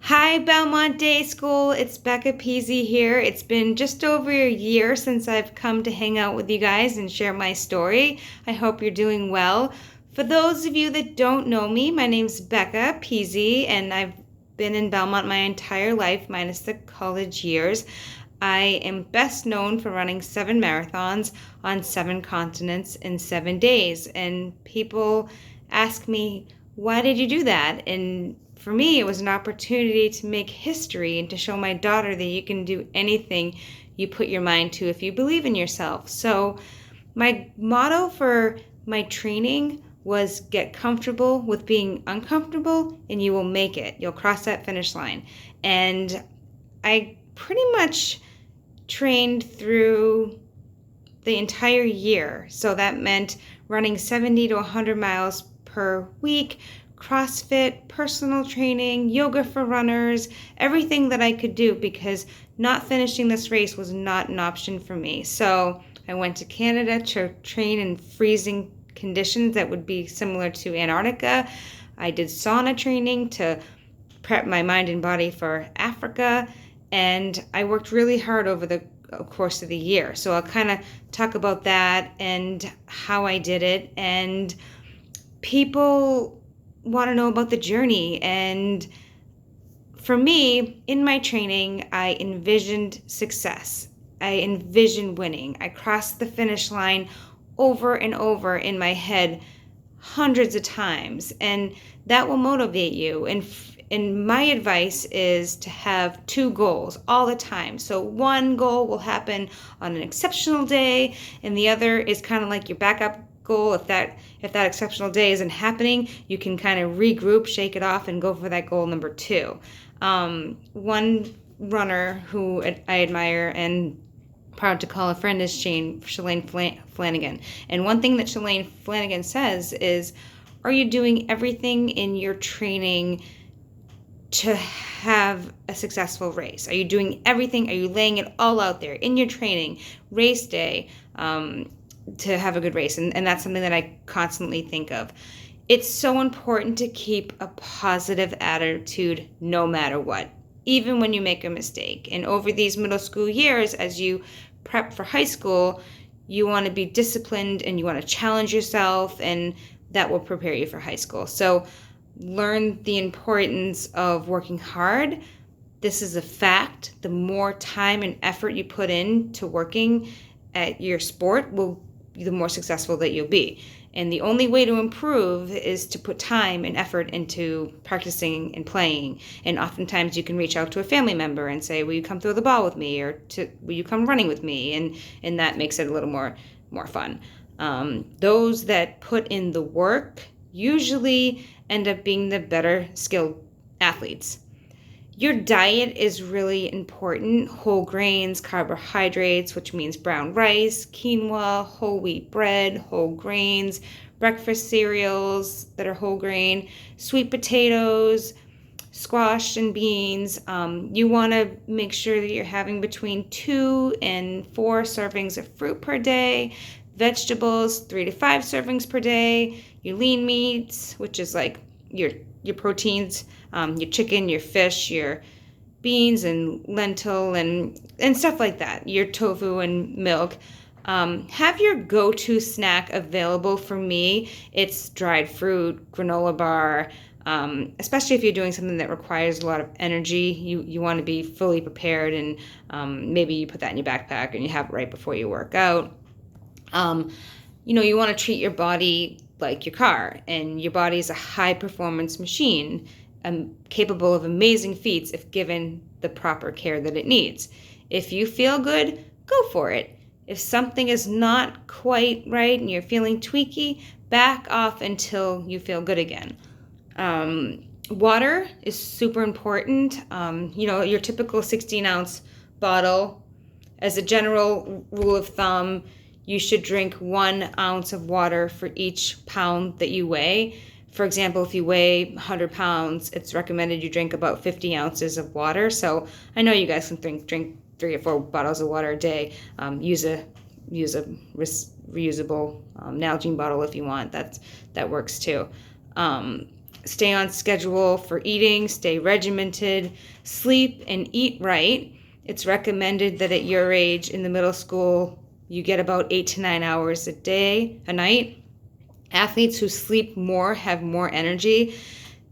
Hi, Belmont Day School. It's Becca Peasy here. It's been just over a year since I've come to hang out with you guys and share my story. I hope you're doing well. For those of you that don't know me, my name's Becca Peasy, and I've been in Belmont my entire life, minus the college years. I am best known for running 7 marathons on 7 continents in 7 days. And people ask me, why did you do that? And for me, it was an opportunity to make history and to show my daughter that you can do anything you put your mind to if you believe in yourself. So my motto for my training was get comfortable with being uncomfortable and you will make it. You'll cross that finish line. And I pretty much trained through the entire year. So that meant running 70 to 100 miles per week, CrossFit, personal training, yoga for runners, everything that I could do, because not finishing this race was not an option for me. So I went to Canada to train in freezing conditions that would be similar to Antarctica. I did sauna training to prep my mind and body for Africa, and I worked really hard over the course of the year. So I'll kind of talk about that and how I did it. And people want to know about the journey. And for me, in my training, I envisioned success. I envisioned winning. I crossed the finish line over and over in my head hundreds of times, and that will motivate you. And my advice is to have 2 goals all the time. So one goal will happen on an exceptional day, and the other is kind of like your backup goal. If that exceptional day isn't happening, you can kind of regroup, shake it off, and go for that goal number 2. One runner who I admire and proud to call a friend is Shalane Flanagan. And one thing that Shalane Flanagan says is, are you doing everything in your training to have a successful race? Are you doing everything? Are you laying it all out there in your training, race day, to have a good race? And that's something that I constantly think of. It's so important to keep a positive attitude no matter what, even when you make a mistake. And over these middle school years, as you prep for high school, you want to be disciplined and you want to challenge yourself, and that will prepare you for high school. So learn the importance of working hard. This is a fact. The more time and effort you put into working at your sport, the more successful that you'll be. And the only way to improve is to put time and effort into practicing and playing. And oftentimes you can reach out to a family member and say, will you come throw the ball with me? Or will you come running with me? And that makes it a little more fun. Those that put in the work usually end up being the better skilled athletes. Your diet is really important. Whole grains, carbohydrates, which means brown rice, quinoa, whole wheat bread, whole grains, breakfast cereals that are whole grain, sweet potatoes, squash and beans. You want to make sure that you're having between 2 and 4 servings of fruit per day, vegetables 3 to 5 servings per day, your lean meats, which is like your proteins, your chicken, your fish, your beans and lentil and stuff like that, your tofu and milk. Have your go-to snack available. For me, it's dried fruit, granola bar, especially if you're doing something that requires a lot of energy. You want to be fully prepared, and maybe you put that in your backpack and you have it right before you work out. You want to treat your body like your car, and your body is a high-performance machine, capable of amazing feats if given the proper care that it needs. If you feel good, go for it. If something is not quite right and you're feeling tweaky, back off until you feel good again. Water is super important. Your typical 16-ounce bottle, as a general rule of thumb, you should drink 1 ounce of water for each pound that you weigh. For example, if you weigh 100 pounds, it's recommended you drink about 50 ounces of water. So I know you guys can drink 3 or 4 bottles of water a day. Use a reusable Nalgene bottle if you want. That works too. Stay on schedule for eating, stay regimented, sleep and eat right. It's recommended that at your age in the middle school, you get about 8 to 9 hours a night. Athletes who sleep more have more energy.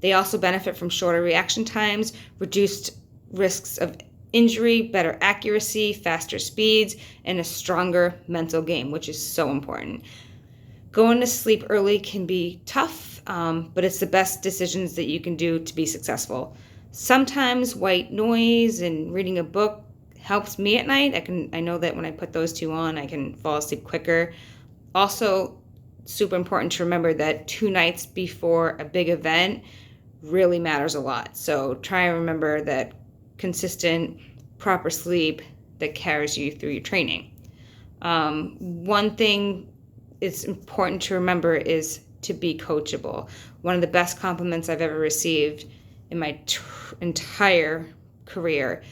They also benefit from shorter reaction times, reduced risks of injury, better accuracy, faster speeds, and a stronger mental game, which is so important. Going to sleep early can be tough, but it's the best decisions that you can do to be successful. Sometimes white noise and reading a book helps me at night. I know that when I put those two on, I can fall asleep quicker. Also, super important to remember that 2 nights before a big event really matters a lot. So try and remember that consistent, proper sleep that carries you through your training. One thing it's important to remember is to be coachable. One of the best compliments I've ever received in my entire career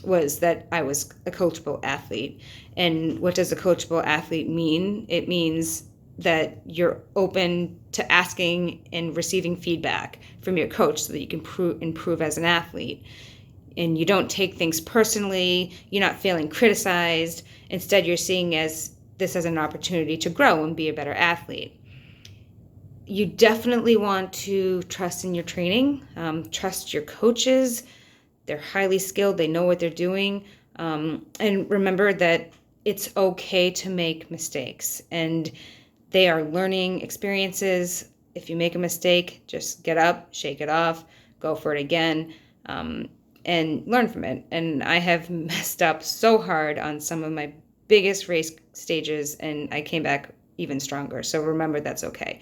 was that I was a coachable athlete. And what does a coachable athlete mean? It means that you're open to asking and receiving feedback from your coach so that you can improve as an athlete. And you don't take things personally. You're not feeling criticized. Instead, you're seeing this as an opportunity to grow and be a better athlete. You definitely want to trust in your training, trust your coaches. They're highly skilled. They know what they're doing. And remember that it's okay to make mistakes. And they are learning experiences. If you make a mistake, just get up, shake it off, go for it again, and learn from it. And I have messed up so hard on some of my biggest race stages, and I came back even stronger. So remember, that's okay.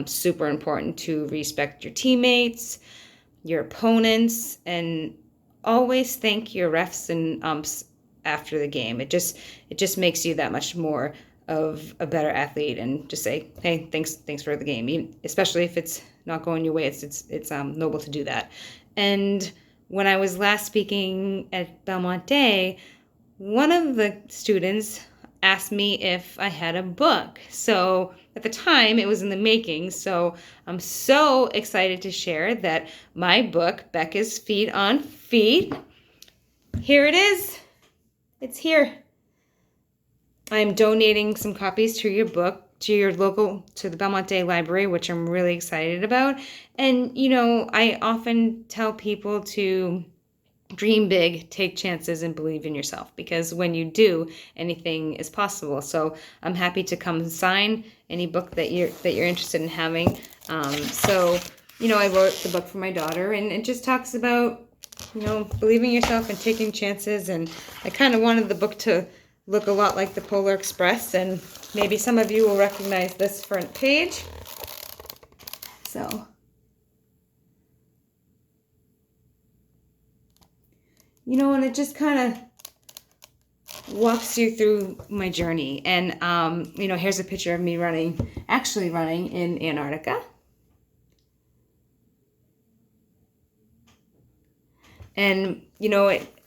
Super important to respect your teammates, your opponents, and always thank your refs and umps after the game. It just makes you that much more of a better athlete, and just say, hey, thanks for the game. Especially if it's not going your way, it's noble to do that. And when I was last speaking at Belmont Day, one of the students asked me if I had a book. So at the time, it was in the making. So I'm so excited to share that my book, Becca's Feet on Feet, here it is. It's here. I'm donating some copies to your book, to the Belmont Day Library, which I'm really excited about. And, I often tell people to dream big, take chances, and believe in yourself, because when you do, anything is possible. So I'm happy to come sign any book that you're interested in having. I wrote the book for my daughter, and it just talks about, believing in yourself and taking chances. And I kind of wanted the book to look a lot like the Polar Express, and maybe some of you will recognize this front page. So, and it just kind of walks you through my journey. And, here's a picture of me actually running in Antarctica. And,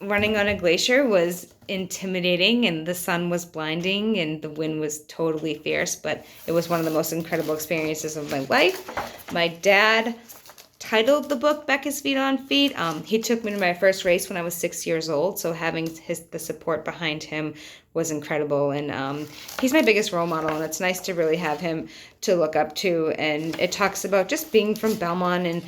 running on a glacier was intimidating, and the sun was blinding, and the wind was totally fierce, but it was one of the most incredible experiences of my life. My dad titled the book Becca's Feet on Feet. He took me to my first race when I was 6 years old, so having the support behind him was incredible. And he's my biggest role model, and it's nice to really have him to look up to. And it talks about just being from Belmont. And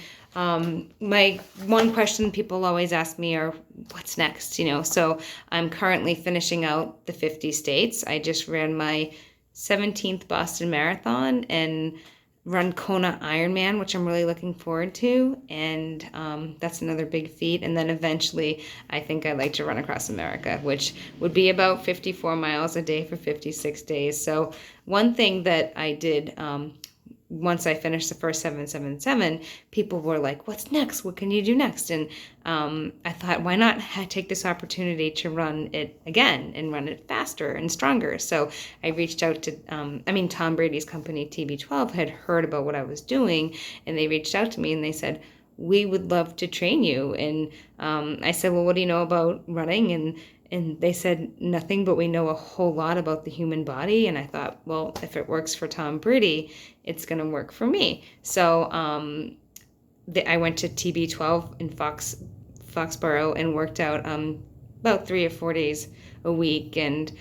my one question people always ask me are, what's next? So I'm currently finishing out the 50 states. I just ran my 17th Boston Marathon and run Kona Ironman, which I'm really looking forward to. And that's another big feat. And then eventually I think I'd like to run across America, which would be about 54 miles a day for 56 days. So one thing that I did once I finished the first 777, people were like, what's next? What can you do next? And I thought, why not take this opportunity to run it again and run it faster and stronger? So I reached out to, Tom Brady's company, TB12, had heard about what I was doing, and they reached out to me and they said, we would love to train you. And I said, well, what do you know about running? And they said, nothing, but we know a whole lot about the human body. And I thought, well, if it works for Tom Brady, it's going to work for me. So I went to TB12 in Foxborough and worked out about 3 or 4 days a week, and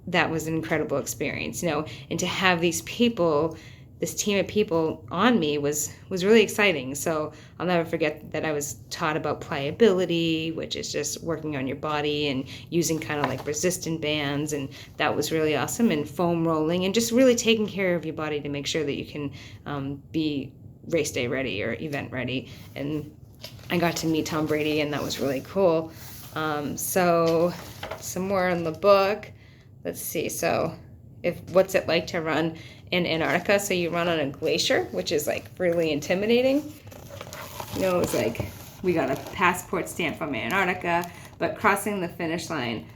that was an incredible experience, and to have these people, this team of people on me was really exciting. So I'll never forget that I was taught about pliability, which is just working on your body and using kind of like resistant bands, and that was really awesome, and foam rolling, and just really taking care of your body to make sure that you can be race day ready or event ready. And I got to meet Tom Brady, and that was really cool. So some more in the book. Let's see. So what's it like to run in Antarctica? So you run on a glacier, which is like really intimidating. It was like we got a passport stamp from Antarctica, but crossing the finish line,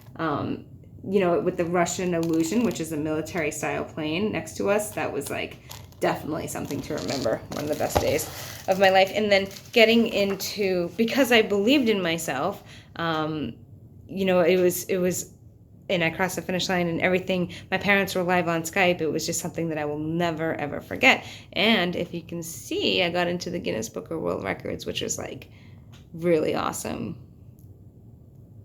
with the Russian Illusion, which is a military style plane next to us, that was like definitely something to remember. One of the best days of my life. And then getting into, because I believed in myself, it was, and I crossed the finish line and everything. My parents were live on Skype. It was just something that I will never, ever forget. And if you can see, I got into the Guinness Book of World Records, which was like really awesome.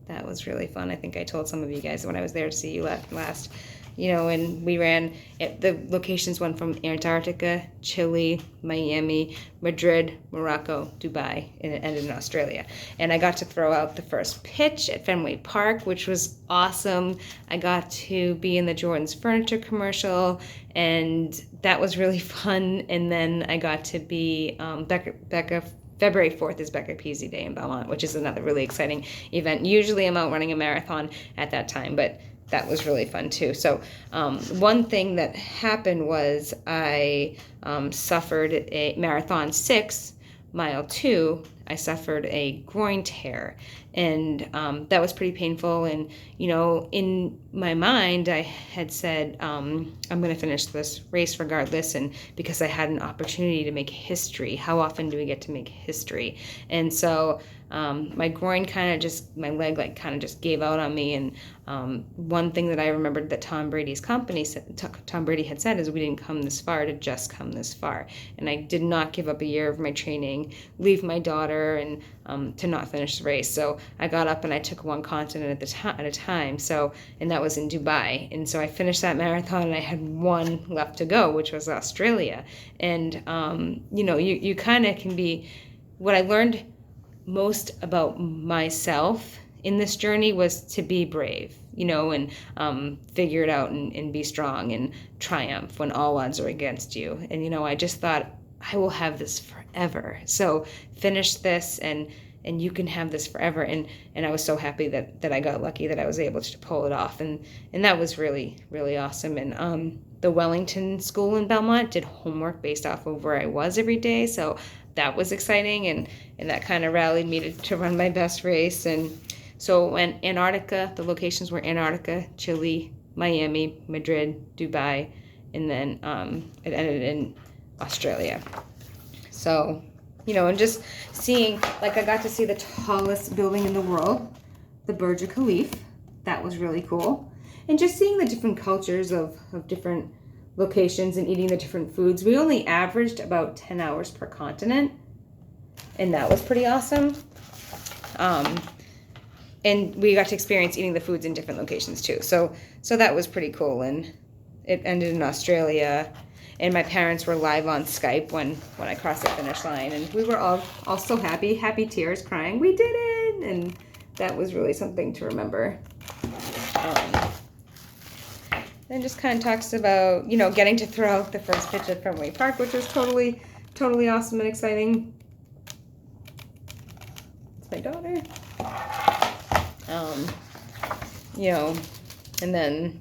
That was really fun. I think I told some of you guys when I was there to see you last. And we ran, the locations went from Antarctica, Chile, Miami, Madrid, Morocco, Dubai, and it ended in Australia. And I got to throw out the first pitch at Fenway Park, which was awesome. I got to be in the Jordan's Furniture commercial, and that was really fun. And then I got to be February 4th is Becca Peasy Day in Belmont, which is another really exciting event. Usually I'm out running a marathon at that time, but that was really fun too. So one thing that happened was I suffered a marathon 6, mile 2. I suffered a groin tear, and that was pretty painful. And in my mind, I had said I'm going to finish this race regardless, and because I had an opportunity to make history. How often do we get to make history? And so my groin my leg kind of just gave out on me. And one thing that I remembered that Tom Brady had said is, we didn't come this far to just come this far. And I did not give up a year of my training, leave my daughter, and to not finish the race. So I got up and I took one continent at a time. So, and that was in Dubai. And so I finished that marathon, and I had one left to go, which was Australia. And you kind of can be. What I learned most about myself in this journey was to be brave, and figure it out, and be strong and triumph when all odds are against you. And I just thought, I will have this forever. So finish this, and you can have this forever. And I was so happy that I got lucky that I was able to pull it off. And that was really, really awesome. And the Wellington School in Belmont did homework based off of where I was every day. So that was exciting. And that kind of rallied me to run my best race. And so when Antarctica, the locations were Antarctica, Chile, Miami, Madrid, Dubai, and then it ended in Australia. So, and just seeing, like, I got to see the tallest building in the world, the Burj Khalifa. That was really cool. And just seeing the different cultures of different locations and eating the different foods. We only averaged about 10 hours per continent, and that was pretty awesome. And we got to experience eating the foods in different locations too. So that was pretty cool. And it ended in Australia. And my parents were live on Skype when I crossed the finish line. And we were all so happy tears, crying, we did it! And that was really something to remember. And just kind of talks about, getting to throw out the first pitch at Fenway Park, which was totally, totally awesome and exciting. It's my daughter. And then,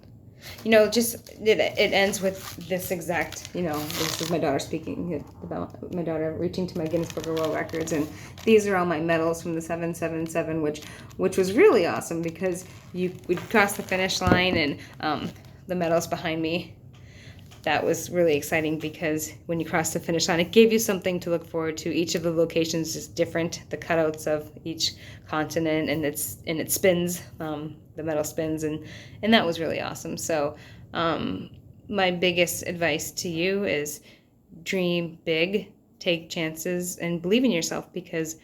just it ends with this exact, this is my daughter speaking about my daughter reaching to my Guinness Book of World Records, and these are all my medals from the 777, which was really awesome because we'd cross the finish line, and the medals behind me. That was really exciting because when you cross the finish line, it gave you something to look forward to. Each of the locations is different, the cutouts of each continent, and it spins, the medal spins, and that was really awesome. So my biggest advice to you is dream big, take chances and believe in yourself, because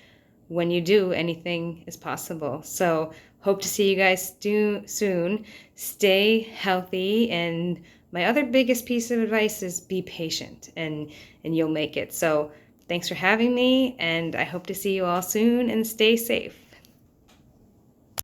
when you do, anything is possible. So hope to see you guys soon. Stay healthy, and my other biggest piece of advice is be patient, and you'll make it. So thanks for having me, and I hope to see you all soon, and stay safe.